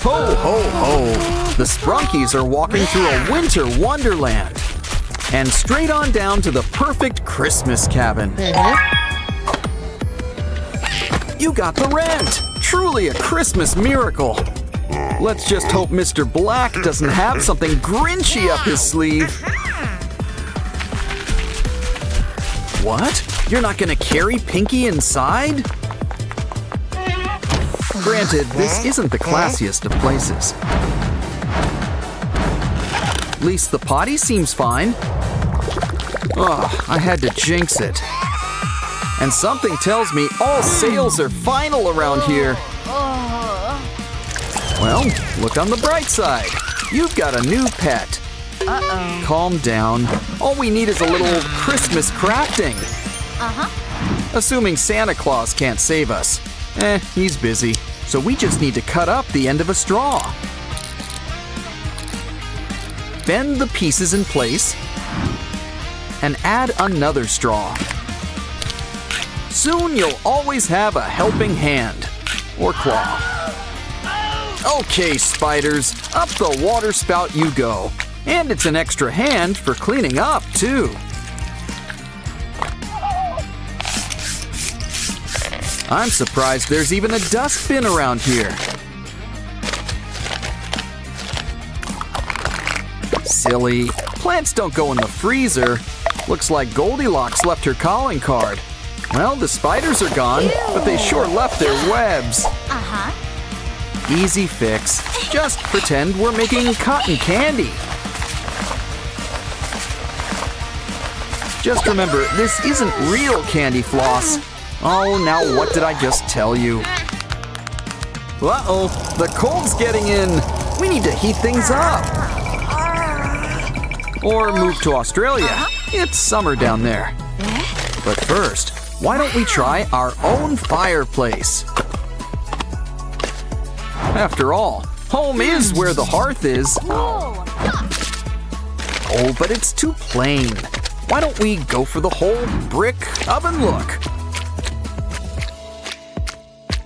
Ho, ho, ho! The Sprunkies are walking through a winter wonderland. And straight on down to the perfect Christmas cabin. You got the rent! Truly a Christmas miracle. Let's just hope Mr. Black doesn't have something Grinchy up his sleeve. What? You're not gonna carry Pinky inside? Granted, this isn't the classiest of places. At least the potty seems fine. Ugh, I had to jinx it. And something tells me all sales are final around here. Well, look on the bright side. You've got a new pet. Calm down. All we need is a little Christmas crafting. Assuming Santa Claus can't save us. He's busy. So we just need to cut up the end of a straw. Bend the pieces in place and add another straw. Soon you'll always have a helping hand or claw. Okay, spiders, up the water spout you go. And it's an extra hand for cleaning up, too. I'm surprised there's even a dustbin around here. Silly. Plants don't go in the freezer. Looks like Goldilocks left her calling card. Well, the spiders are gone, but they sure left their webs. Easy fix. Just pretend we're making cotton candy. Just remember, this isn't real candy floss. Oh, now what did I just tell you? Uh-oh, the cold's getting in. We need to heat things up. Or move to Australia. It's summer down there. But first, why don't we try our own fireplace? After all, home is where the hearth is. Oh, but it's too plain. Why don't we go for the whole brick oven look?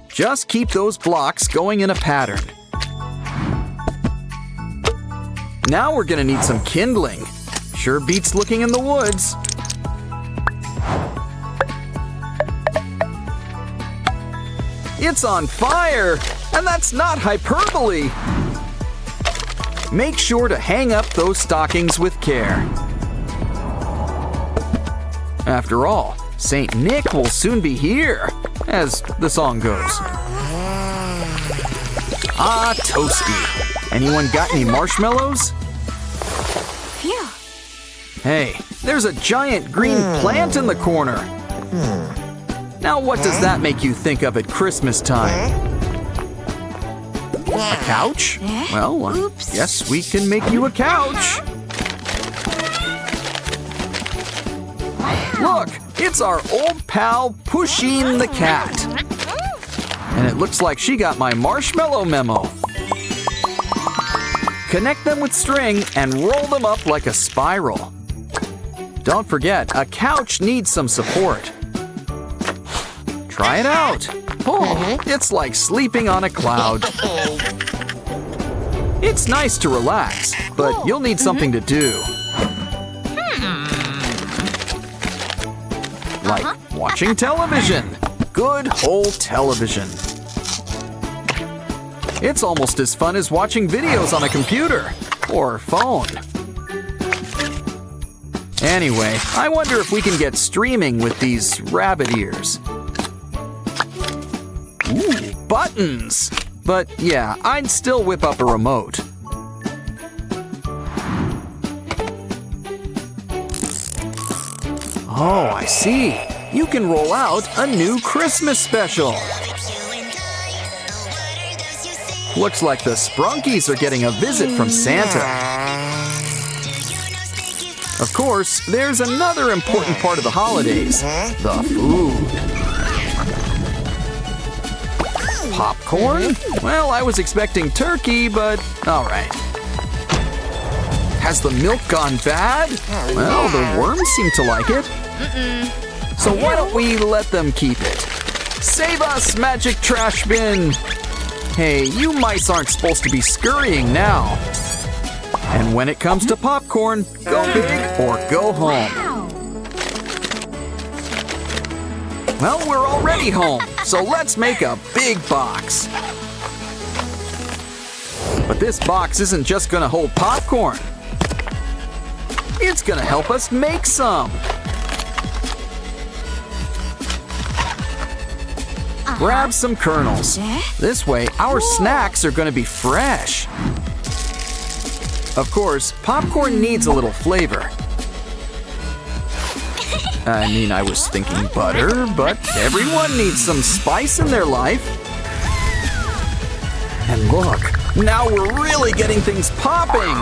Just keep those blocks going in a pattern. Now we're gonna need some kindling. Sure beats looking in the woods. It's on fire! And that's not hyperbole! Make sure to hang up those stockings with care. After all, Saint Nick will soon be here, as the song goes. Ah, toasty. Anyone got any marshmallows? Phew. Hey, there's a giant green plant in the corner. Now what does that make you think of at Christmas time? A couch? Well, Oops. yes, we can make you a couch. Look, it's our old pal Pusheen the cat. And it looks like she got my marshmallow memo. Connect them with string and roll them up like a spiral. Don't forget, a couch needs some support. Try it out. Oh, it's like sleeping on a cloud. It's nice to relax, but you'll need something to do. Like watching television. Good whole television. It's almost as fun as watching videos on a computer or phone. Anyway, I wonder if we can get streaming with these rabbit ears. Ooh, buttons! But yeah, I'd still whip up a remote. Oh, I see. You can roll out a new Christmas special. Looks like the Sprunkies are getting a visit from Santa. Of course, there's another important part of the holidays, the food. Popcorn? Well, I was expecting turkey, but all right. Has the milk gone bad? Well, the worms seem to like it. So why don't we let them keep it? Save us, magic trash bin! Hey, you mice aren't supposed to be scurrying now. And when it comes to popcorn, go big or go home. Well, we're already home, so let's make a big box. But this box isn't just gonna hold popcorn. It's gonna help us make some. Grab some kernels. This way, our snacks are gonna be fresh. Of course, popcorn needs a little flavor. I mean, I was thinking butter, but everyone needs some spice in their life. And look, now we're really getting things popping.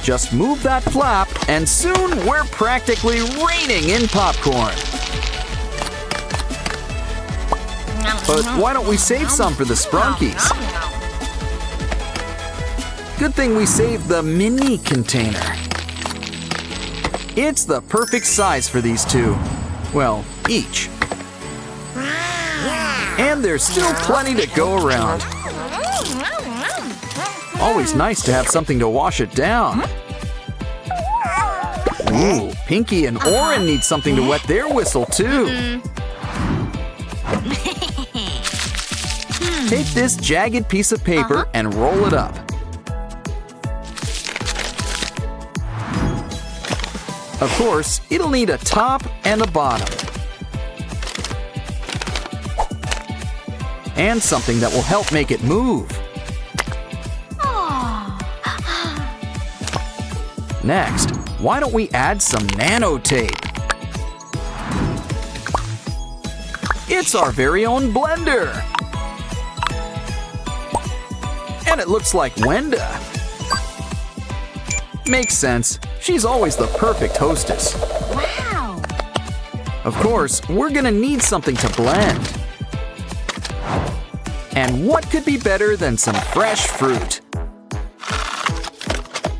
Just move that flap, and soon we're practically raining in popcorn. But why don't we save some for the sprunkies? Good thing we saved the mini container. It's the perfect size for these two. Well, each. And there's still plenty to go around. Always nice to have something to wash it down. Ooh, Pinky and Oren need something to wet their whistle too. Take this jagged piece of paper and roll it up. Of course, it'll need a top and a bottom. And something that will help make it move. Next, why don't we add some nano tape? It's our very own blender. And it looks like Wenda. Makes sense. She's always the perfect hostess. Wow! Of course, we're gonna need something to blend. And what could be better than some fresh fruit?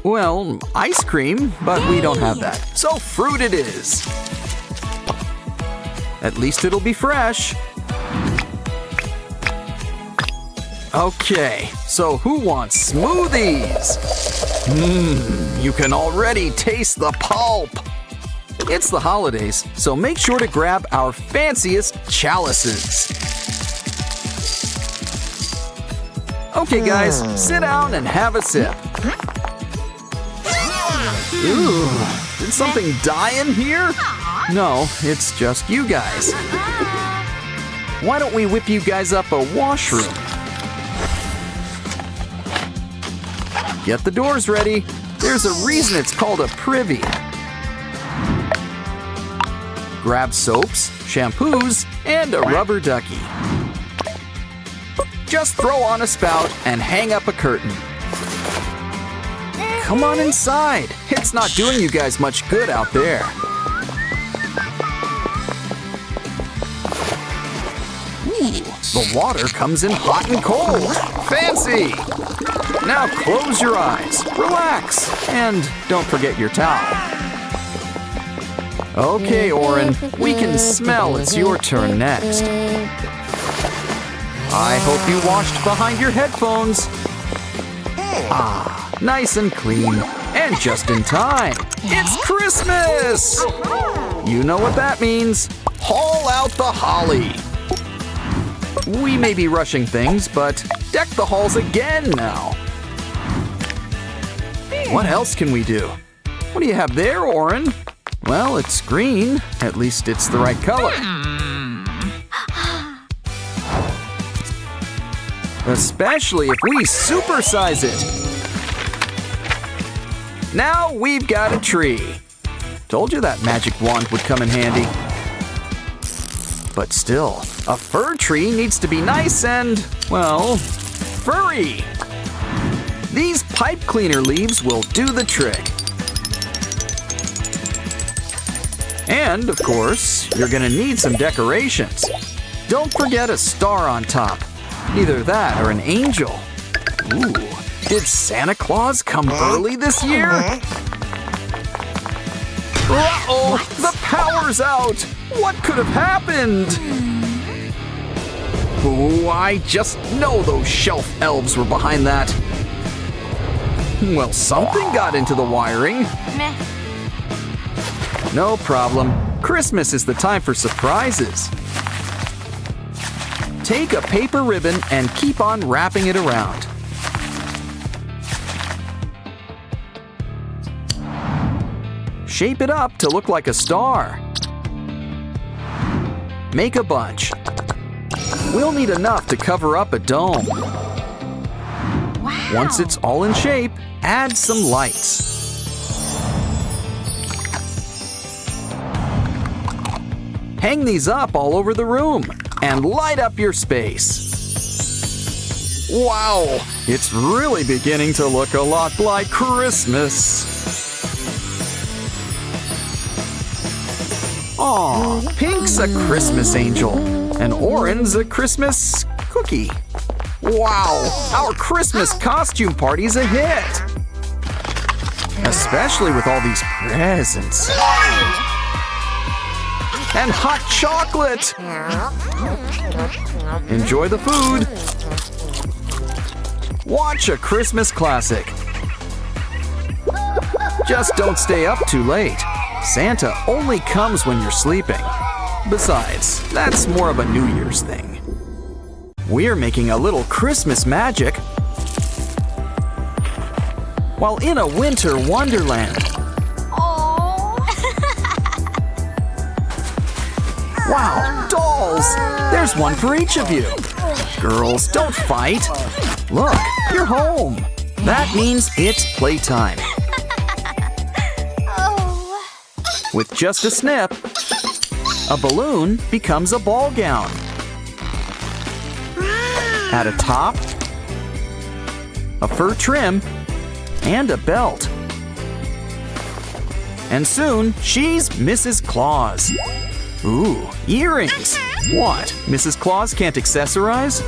Well, ice cream, but we don't have that. So fruit it is. At least it'll be fresh. Okay, so who wants smoothies? You can already taste the pulp. It's the holidays, so make sure to grab our fanciest chalices. Okay guys, sit down and have a sip. Ooh, did something die in here? No, it's just you guys. Why don't we whip you guys up a washroom? Get the doors ready. There's a reason it's called a privy. Grab soaps, shampoos, and a rubber ducky. Just throw on a spout and hang up a curtain. Come on inside. It's not doing you guys much good out there. Ooh, the water comes in hot and cold. Fancy! Now close your eyes, relax, and don't forget your towel. Okay, Oren, we can smell it's your turn next. I hope you washed behind your headphones. Ah, nice and clean, and just in time. It's Christmas! You know what that means. Haul out the holly. We may be rushing things, but deck the halls again now. What else can we do? What do you have there, Oren? Well, it's green. At least it's the right color. Especially if we supersize it. Now we've got a tree. Told you that magic wand would come in handy. But still, a fir tree needs to be nice and, well, furry. These pipe cleaner leaves will do the trick. And, of course, you're gonna need some decorations. Don't forget a star on top. Either that or an angel. Ooh, did Santa Claus come early this year? Uh-oh, the power's out! What could have happened? Oh, I just know those shelf elves were behind that. Well, something got into the wiring. Meh. No problem. Christmas is the time for surprises. Take a paper ribbon and keep on wrapping it around. Shape it up to look like a star. Make a bunch. We'll need enough to cover up a dome. Wow. Once it's all in shape, add some lights. Hang these up all over the room and light up your space. Wow, it's really beginning to look a lot like Christmas. Aw, Pink's a Christmas angel, and Oren's a Christmas cookie. Wow, our Christmas costume party's a hit! Especially with all these presents. And hot chocolate! Enjoy the food! Watch a Christmas classic. Just don't stay up too late. Santa only comes when you're sleeping. Besides, that's more of a New Year's thing. We're making a little Christmas magic while in a winter wonderland. Wow, dolls! There's one for each of you. Girls, don't fight. Look, you're home. That means it's playtime. With just a snip, a balloon becomes a ball gown. Add a top, a fur trim, and a belt. And soon, she's Mrs. Claus. Ooh, earrings! What, Mrs. Claus can't accessorize?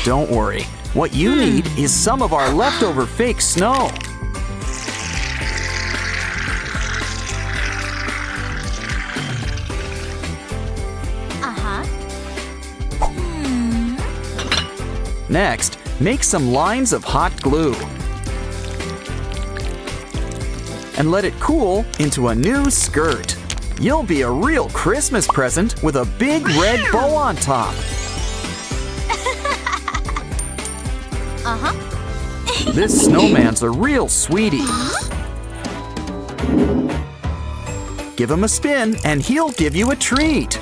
Don't worry. What you need is some of our leftover fake snow. Next, make some lines of hot glue. And let it cool into a new skirt. You'll be a real Christmas present with a big red bow on top. This snowman's a real sweetie. Give him a spin and he'll give you a treat.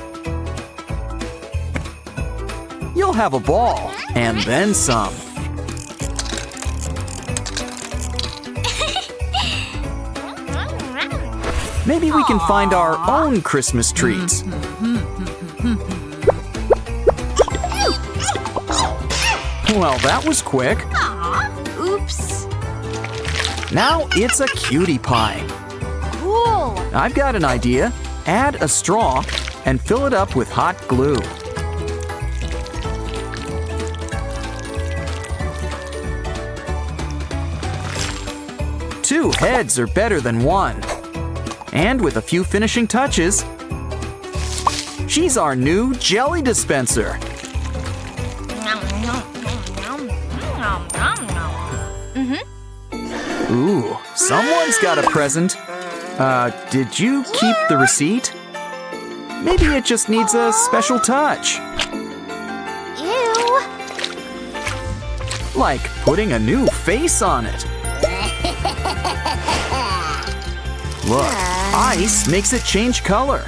You'll have a ball and then some. Maybe we can find our own Christmas treats. Well, that was quick. Oops. Now it's a cutie pie. Cool. I've got an idea. Add a straw and fill it up with hot glue. Two heads are better than one. And with a few finishing touches, she's our new jelly dispenser. Ooh, someone's got a present. Did you keep the receipt? Maybe it just needs a special touch. Ew. Like putting a new face on it. Look, ice makes it change color.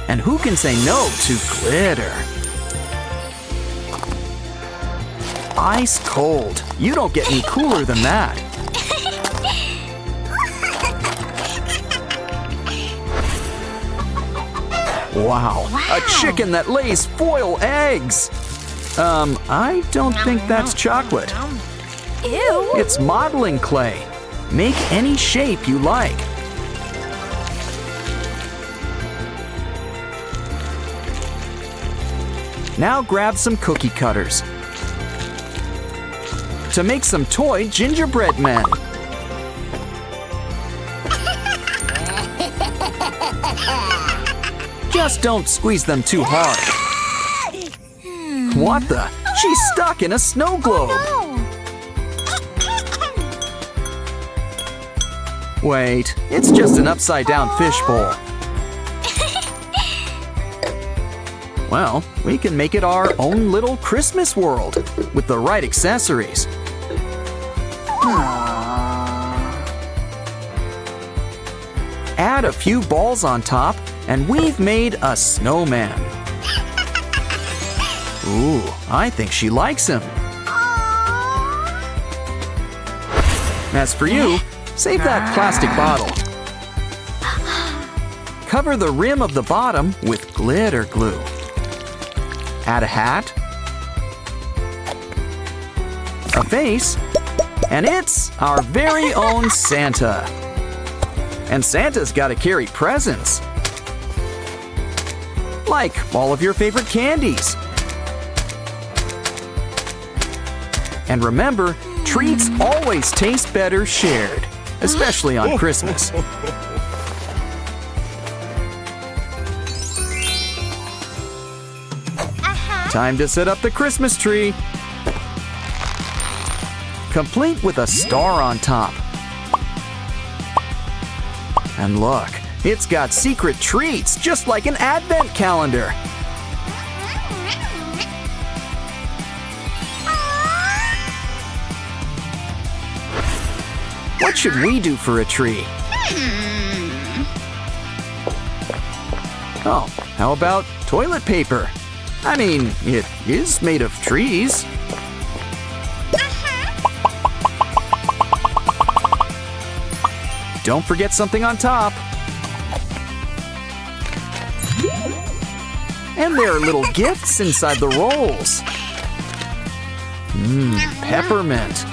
And who can say no to glitter? Ice cold. You don't get any cooler than that. Wow, a chicken that lays foil eggs. I don't think that's chocolate. Ew. It's modeling clay. Make any shape you like. Now grab some cookie cutters to make some toy gingerbread men. Just don't squeeze them too hard. What the? She's stuck in a snow globe. Wait, it's just an upside-down fishbowl. Well, we can make it our own little Christmas world with the right accessories. Add a few balls on top, and we've made a snowman. Ooh, I think she likes him. As for you, save that plastic bottle. Cover the rim of the bottom with glitter glue. Add a hat, a face, and it's our very own Santa. And Santa's got to carry presents, like all of your favorite candies. And remember, treats always taste better shared, especially on Christmas. Time to set up the Christmas tree. Complete with a star on top. And look, it's got secret treats, just like an advent calendar. What should we do for a tree? Oh, how about toilet paper? I mean, it is made of trees. Don't forget something on top. And there are little gifts inside the rolls. Peppermint.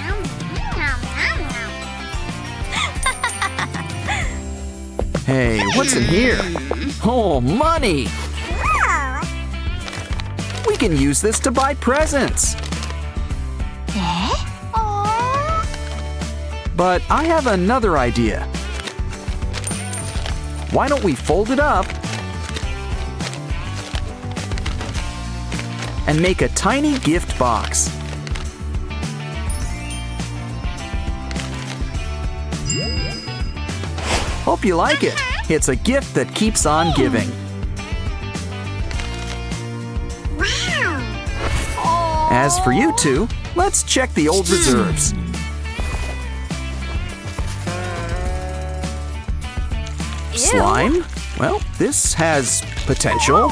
Hey, what's in here? Oh, money! We can use this to buy presents. But I have another idea. Why don't we fold it up and make a tiny gift box? Hope you like it. It's a gift that keeps on giving. As for you two, let's check the old reserves. Slime? Well, this has potential.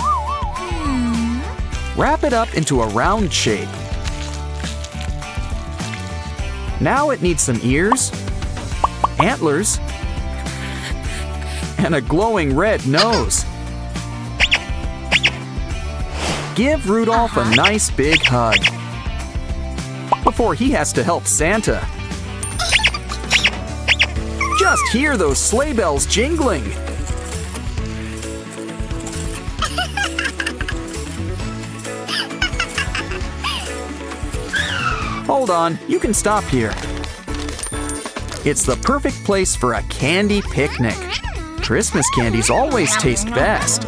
Wrap it up into a round shape. Now it needs some ears, antlers, and a glowing red nose. Give Rudolph a nice big hug before he has to help Santa. Just hear those sleigh bells jingling. Hold on, you can stop here. It's the perfect place for a candy picnic. Christmas candies always taste best.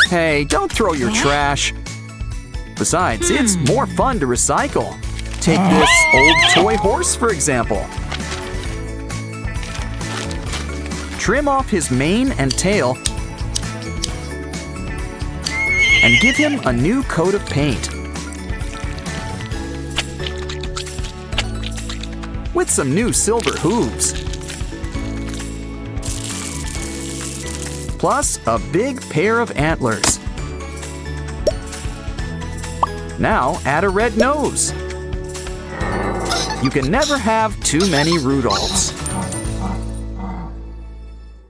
Hey, don't throw your trash. Besides, it's more fun to recycle. Take this old toy horse, for example. Trim off his mane and tail and give him a new coat of paint. With some new silver hooves. Plus a big pair of antlers. Now add a red nose. You can never have too many Rudolphs.